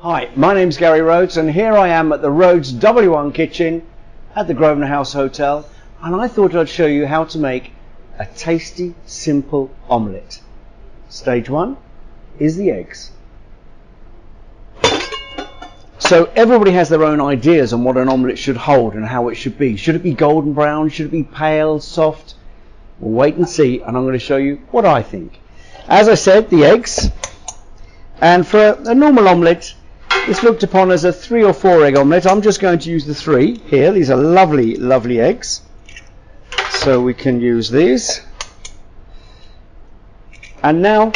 Hi, my name's Gary Rhodes and here I am at the Rhodes W1 kitchen at the Grosvenor House Hotel, and I thought I'd show you how to make a tasty, simple omelette. Stage one is the eggs. So everybody has their own ideas on what an omelette should hold and how it should be. Should it be golden brown? Should it be pale, soft? We'll wait and see, and I'm going to show you what I think. As I said, the eggs. And for a normal omelette, it's looked upon as a 3 or 4 egg omelette. I'm just going to use the 3 here. These are lovely, lovely eggs. So we can use these. And now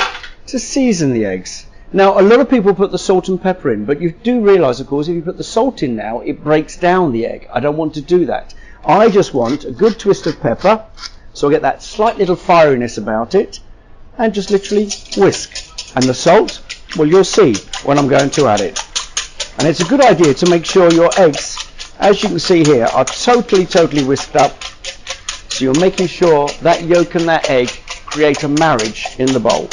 to season the eggs. Now a lot of people put the salt and pepper in, but you do realise, of course, if you put the salt in now, it breaks down the egg. I don't want to do that. I just want a good twist of pepper, so I get that slight little fieriness about it, and just literally whisk. And the salt, well, you'll see when I'm going to add it. And it's a good idea to make sure your eggs, as you can see here, are totally whisked up. So you're making sure that yolk and that egg create a marriage in the bowl.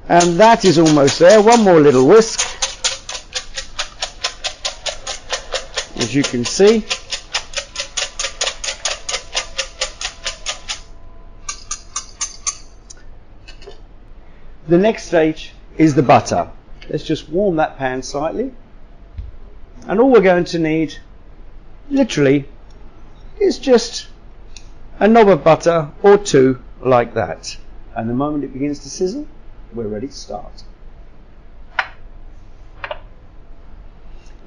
And that is almost there. One more little whisk. As you can see. The next stage is the butter. Let's just warm that pan slightly. And all we're going to need, literally, is just a knob of butter or 2 like that. And the moment it begins to sizzle, we're ready to start.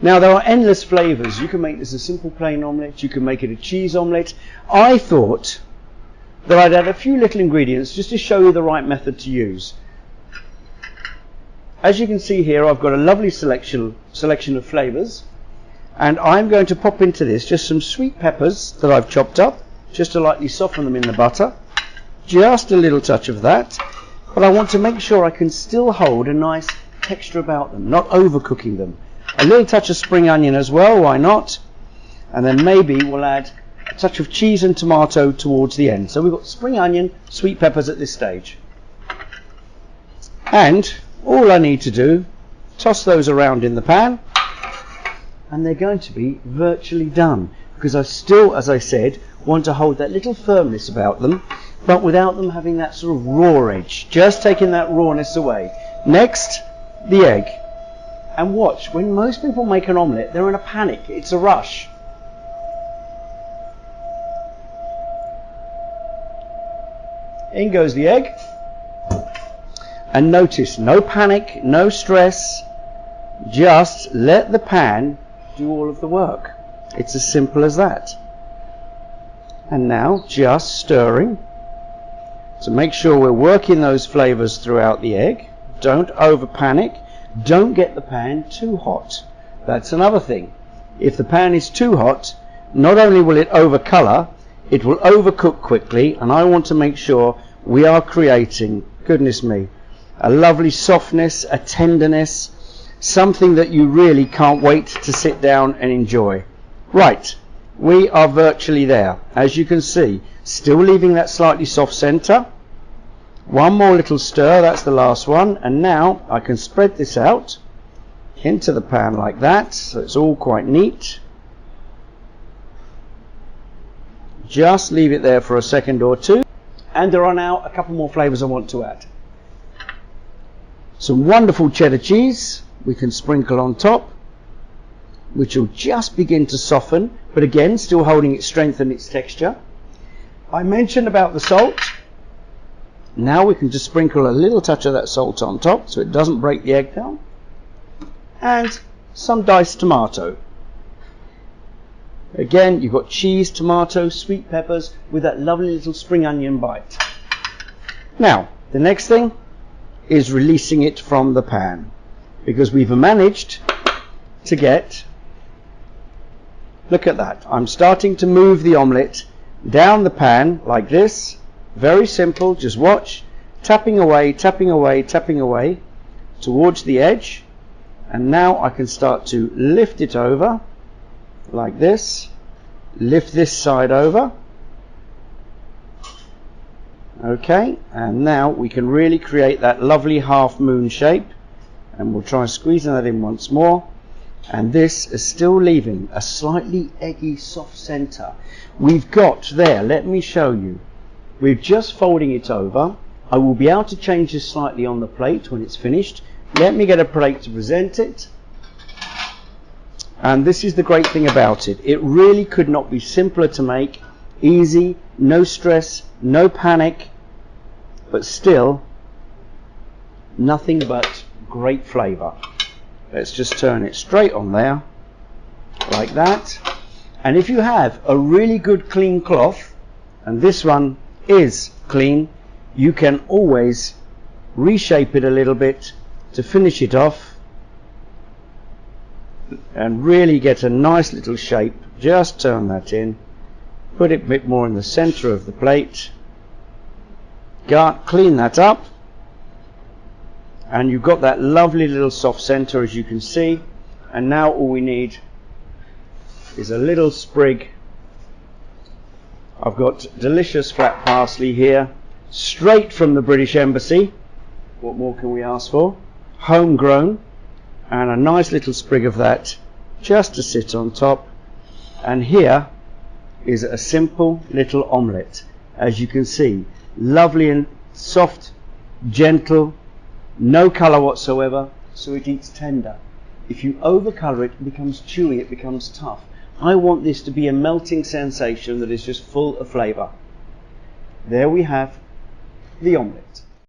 Now there are endless flavours. You can make this a simple plain omelette, you can make it a cheese omelette. I thought that I'd add a few little ingredients just to show you the right method to use. As you can see here, I've got a lovely selection of flavours, and I'm going to pop into this just some sweet peppers that I've chopped up, just to lightly soften them in the butter. Just a little touch of that, but I want to make sure I can still hold a nice texture about them, not overcooking them. A little touch of spring onion as well, why not? And then maybe we'll add a touch of cheese and tomato towards the end. So we've got spring onion, sweet peppers at this stage. And all I need to do, toss those around in the pan, and they're going to be virtually done, because I still, as I said, want to hold that little firmness about them, but without them having that sort of raw edge, just taking that rawness away. Next, the egg. And watch, when most people make an omelette, they're in a panic, it's a rush. In goes the egg. And notice, no panic, no stress, just let the pan do all of the work. It's as simple as that. And now just stirring to make sure we're working those flavours throughout the egg. Don't over panic, don't get the pan too hot. That's another thing. If the pan is too hot, not only will it over colour, it will overcook quickly, and I want to make sure we are creating, goodness me, a lovely softness, a tenderness, something that you really can't wait to sit down and enjoy. Right, we are virtually there. As you can see, still leaving that slightly soft centre. One more little stir, that's the last one, and now I can spread this out into the pan like that, so it's all quite neat. Just leave it there for a second or two, and there are now a couple more flavours I want to add. Some wonderful cheddar cheese we can sprinkle on top, which will just begin to soften, but again still holding its strength and its texture. I mentioned about the salt. Now we can just sprinkle a little touch of that salt on top so it doesn't break the egg down. And some diced tomato. Again, you've got cheese, tomato, sweet peppers with that lovely little spring onion bite. Now, the next thing is releasing it from the pan, because we've managed to get, look at that, I'm starting to move the omelette down the pan like this. Very simple, just watch, tapping away, tapping away, tapping away towards the edge, and now I can start to lift it over like this, lift this side over, Okay, and now we can really create that lovely half moon shape, and we'll try squeezing that in once more. And this is still leaving a slightly eggy soft center. We've got there, let me show you, we're just folding it over. I will be able to change this slightly on the plate when it's finished. Let me get a plate to present it. And this is the great thing about it. It really could not be simpler to make. Easy, no stress, no panic, but still nothing but great flavour. Let's just turn it straight on there, like that. And if you have a really good clean cloth, and this one is clean, you can always reshape it a little bit to finish it off and really get a nice little shape. Just turn that in, put it a bit more in the center of the plate, clean that up, and you've got that lovely little soft center, as you can see. And now all we need is a little sprig. I've got delicious flat parsley here, straight from the British Embassy. What more can we ask for? Homegrown, and a nice little sprig of that just to sit on top. And here is a simple little omelette, as you can see, lovely and soft, gentle, no colour whatsoever, so it eats tender. If you overcolour it, it becomes chewy, it becomes tough. I want this to be a melting sensation that is just full of flavour. There we have the omelette.